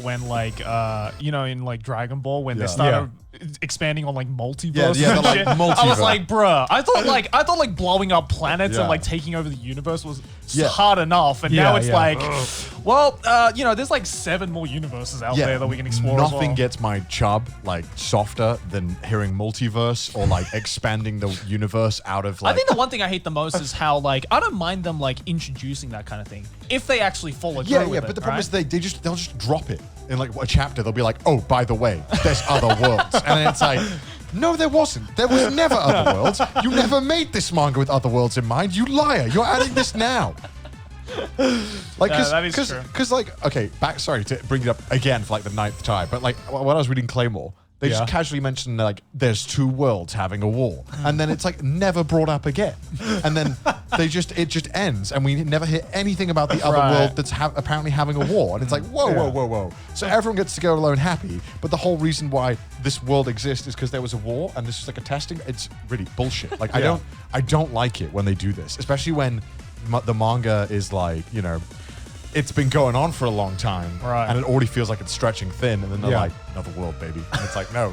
when like in like Dragon Ball when they started expanding on like multiverse. Yeah, like multiverse. I was like, bruh, I thought like blowing up planets and like taking over the universe was hard enough, and now it's like, well, there's like 7 more universes out there that we can explore. Nothing gets my chub like softer than hearing multiverse or like expanding the universe out of like. I think the one thing I hate the most is how like I don't mind them like introducing that kind of thing if they actually follow through with but it, the problem is they'll just drop it in like a chapter. They'll be like, oh, by the way, there's other worlds, and then it's like, no, there wasn't. There was never other worlds. You never made this manga with other worlds in mind. You liar. You're adding this now. Like, because like, okay, sorry to bring it up again for like the 9th time, but like when I was reading Claymore, they just casually mentioned like there's 2 worlds having a war, and then it's like never brought up again, and then it just ends, and we never hear anything about the other world that's apparently having a war, and it's like whoa. So everyone gets to go alone happy, but the whole reason why this world exists is because there was a war, and this is like a testing. It's really bullshit. Like I don't like it when they do this, especially when the manga is like, it's been going on for a long time, and it already feels like it's stretching thin, and then they're like, another world, baby. And it's like, no.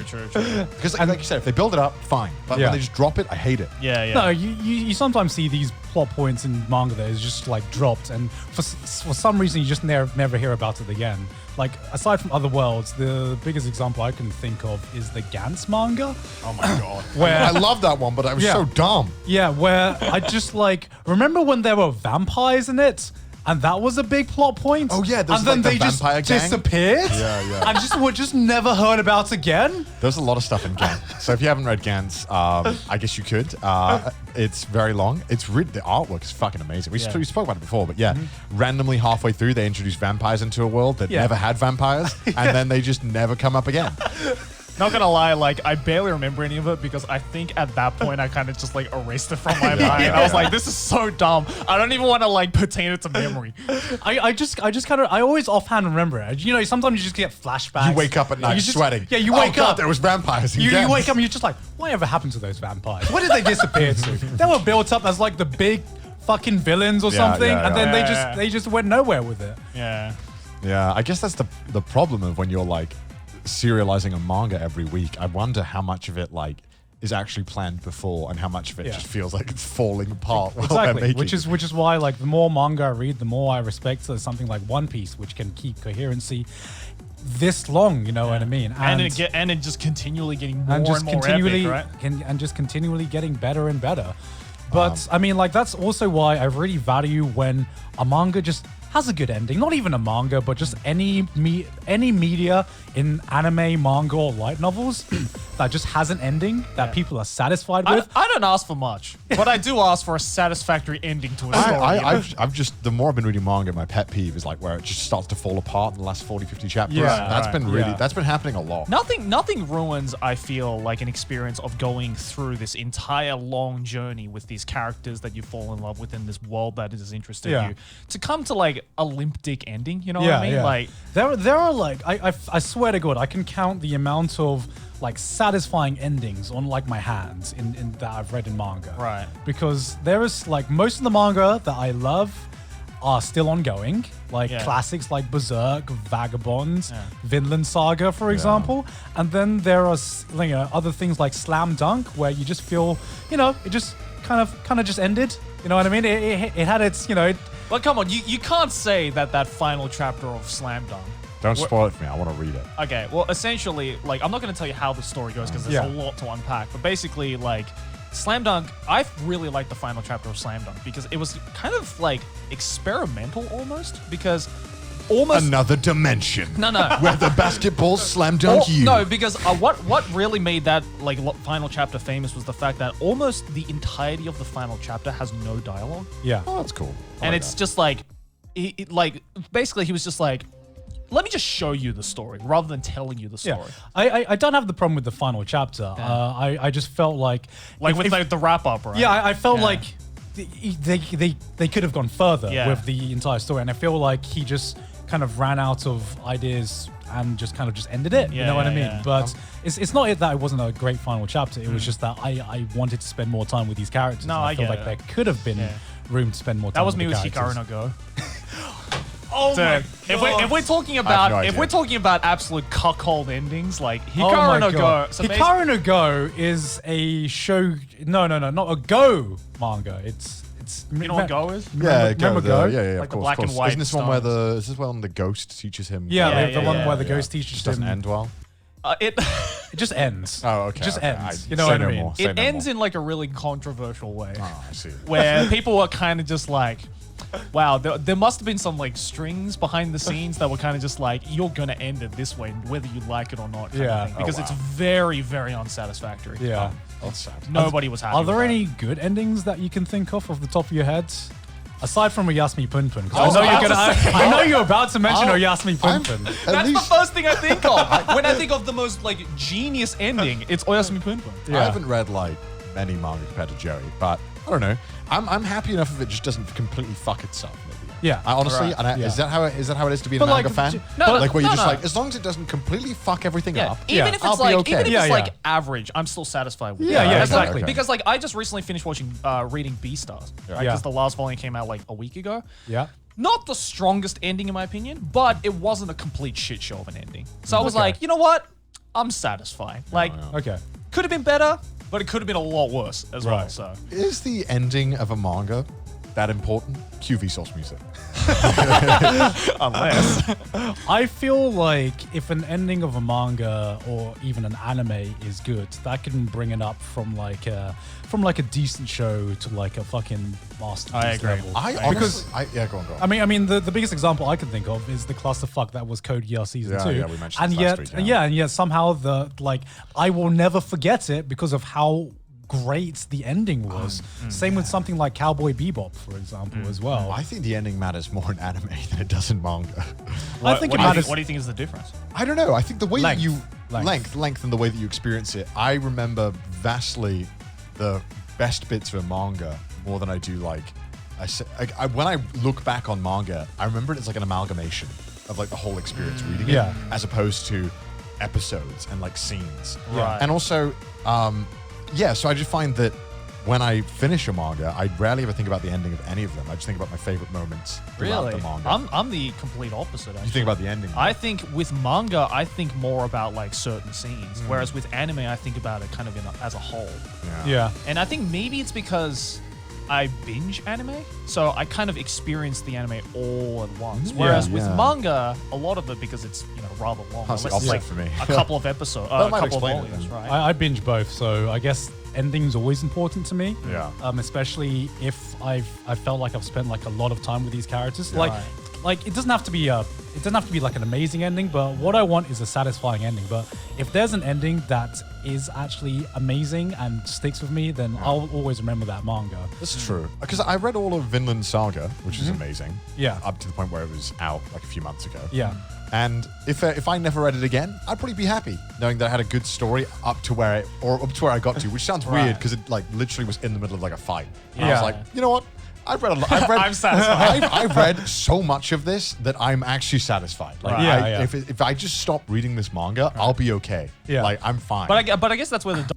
True. Because like you said, if they build it up, fine. But when they just drop it, I hate it. Yeah. No, you sometimes see these plot points in manga that is just like dropped, and for some reason you just never hear about it again. Like, aside from other worlds, the biggest example I can think of is the Gantz manga. Oh my god. Where I love that one, but I was so dumb. Yeah, where I just like, remember when there were vampires in it? And that was a big plot point. Oh yeah, and then like they just disappeared. Yeah. And just were just never heard about again. There's a lot of stuff in Gantz. So if you haven't read Gantz, I guess you could. It's very long. The artwork is fucking amazing. We spoke about it before, but randomly halfway through they introduced vampires into a world that never had vampires, and then they just never come up again. Not gonna lie, like I barely remember any of it because I think at that point I kind of just like erased it from my mind. I was like, this is so dumb. I don't even want to like pertain it to memory. I just kind of, I always offhand remember it. Sometimes you just get flashbacks. You wake up at night sweating. Yeah, you wake up. There was vampires. You wake up and you're just like, whatever happened to those vampires? Where did they disappear to? They were built up as like the big fucking villains or something, and then they just went nowhere with it. Yeah. I guess that's the problem of when you're like serializing a manga every week. I wonder how much of it like is actually planned before, and how much of it just feels like it's falling apart. Exactly, which is why like the more manga I read, the more I respect something like One Piece, which can keep coherency this long. You know what I mean? And it just continually getting more and more epic, right? And just continually getting better and better. But I mean, like that's also why I really value when a manga just has a good ending. Not even a manga, but just any media in anime, manga, or light novels that just has an ending that people are satisfied with. I don't ask for much, but I do ask for a satisfactory ending to a story. I've just, the more I've been reading manga, my pet peeve is like where it just starts to fall apart in the last 40, 50 chapters. That's been happening a lot. Nothing ruins, I feel, like an experience of going through this entire long journey with these characters that you fall in love with in this world that is interested in you. To come to like a limp dick ending, you know what I mean? Like there are like I swear to God, I can count the amount of like satisfying endings on like my hands in that I've read in manga. Right. Because there is like most of the manga that I love are still ongoing, like classics like Berserk, Vagabond, Vinland Saga, for example. And then there are other things like Slam Dunk, where you just feel, it just kind of just ended. You know what I mean? It had its, Well, come on, you can't say that final chapter of Slam Dunk. Don't spoil it for me. I want to read it. Okay, well, essentially, like, I'm not going to tell you how the story goes because there's a lot to unpack. But basically, like, Slam Dunk, I really liked the final chapter of Slam Dunk because it was kind of, like, experimental almost. Because almost... Another dimension. No. Where the basketballs slam dunk you. No, because what really made that, like, final chapter famous was the fact that almost the entirety of the final chapter has no dialogue. Yeah. Oh, that's cool. And it's just, like, basically, he was just like, let me just show you the story rather than telling you the story. Yeah. I don't have the problem with the final chapter. I just felt like with the wrap up, right? Yeah, I felt like they could have gone further with the entire story, and I feel like he just kind of ran out of ideas and just ended it. You know what I mean? But it's not that it wasn't a great final chapter. It was just that I wanted to spend more time with these characters. No, I feel like there could have been room to spend more time. That was with me the with characters. Hikaru no Go. Oh my Dude, god. if we're talking no about idea. absolute cuckold endings, like Oh my Hikaru no Go. god. So Hikaru no Go is a show. No, not a Go manga. It's. you know what Go is? Remember Go? Yeah, Like of the course, black of and course. white Isn't this one where stones. is this one the ghost teaches him? Yeah, Yeah, the one yeah, where the yeah. ghost teaches Just doesn't him. end well. It It just ends. Oh, okay. It just okay. ends. I- You know say what I no mean? more, say it no ends more. in like a really controversial way, Oh, I see. where people are kind of just like, wow, there must have been some like strings behind the scenes that were kind of just like, you're gonna end it this way, whether you like it or not. Kind Yeah. of thing, because Oh, it's wow. very, very unsatisfactory. Yeah. That's sad. Nobody was happy. Are there with that. any good endings that you can think of off the top of your head? Aside from Oyasumi Punpun. 'Cause I was about to say- I know you're about to mention I'll- Oyasumi I'm- Punpun. At That's least the first thing I think of. When I think of the most like genius ending, it's Oyasumi Punpun. Yeah. I haven't read like many manga compared to Joey, but I don't know. I'm happy enough if it just doesn't completely fuck itself. Maybe. Yeah. I honestly, Right. and I, Yeah. is that how it is to be a But, manga like, fan? no, like where you're no, just no. like, as long as it doesn't completely fuck everything Yeah, up, even Yeah. if I'll it's be like okay. even if Yeah, it's yeah. like average, I'm still satisfied with it. Yeah, That's like- exactly. because like I just recently finished watching reading Beastars, right? Yeah. Because the last volume came out like a week ago. Yeah. Not the strongest ending in my opinion, but it wasn't a complete shit show of an ending. So I was Okay. like, you know what? I'm satisfied. Like, Okay. could have been better, but it could have been a lot worse as well. Right. So is the ending of a manga that important? QV source music. unless I feel like if an ending of a manga or even an anime is good, that can bring it up from like a decent show to like a fucking masterpiece I agree. level. Because yeah, go on. I mean, the biggest example I can think of is the clusterfuck that was Code Geass season Yeah, 2. yeah, we mentioned and this yet, last week, yeah. and yet somehow I will never forget it because of how great the ending was. Same with something like Cowboy Bebop, for example, as well. I think the ending matters more in anime than it does in manga. I think it what matters. do you think is the difference? I don't know. I think the way that Length. you Length. length and the way that you experience it. I remember vastly the best bits of a manga more than I do like. When I look back on manga, I remember it as like an amalgamation of like the whole experience reading it, Yeah. as opposed to episodes and like scenes. Right. And also, so I just find that when I finish a manga, I rarely ever think about the ending of any of them. I just think about my favorite moments throughout the manga. I'm the complete opposite. Actually. You think about the ending. I think with manga, I think more about like certain scenes, whereas with anime, I think about it kind of as a whole. Yeah. And I think maybe it's because I binge anime, so I kind of experience the anime all at once. Whereas with yeah. manga, a lot of it, because it's rather long, That's the unless it's like opposite for me. a couple of episodes, That a might couple of explain it volumes, then. right? I binge both, so I guess ending's always important to me. Yeah. Especially if I felt like I've spent like a lot of time with these characters. Right. Like it doesn't have to be like an amazing ending, but what I want is a satisfying ending. But if there's an ending that is actually amazing and sticks with me, then I'll always remember that manga. That's true. Because I read all of Vinland Saga, which is amazing. Yeah. Up to the point where it was out like a few months ago. Yeah. And if I never read it again, I'd probably be happy knowing that I had a good story up to where I got to, which sounds weird because it like literally was in the middle of like a fight. And I Yeah. was like, you know what? I've read. I'm satisfied. I've read so much of this that I'm actually satisfied. Like, Right. Yeah. If I just stop reading this manga, I'll be okay. Yeah. Like, I'm fine. But I guess that's where the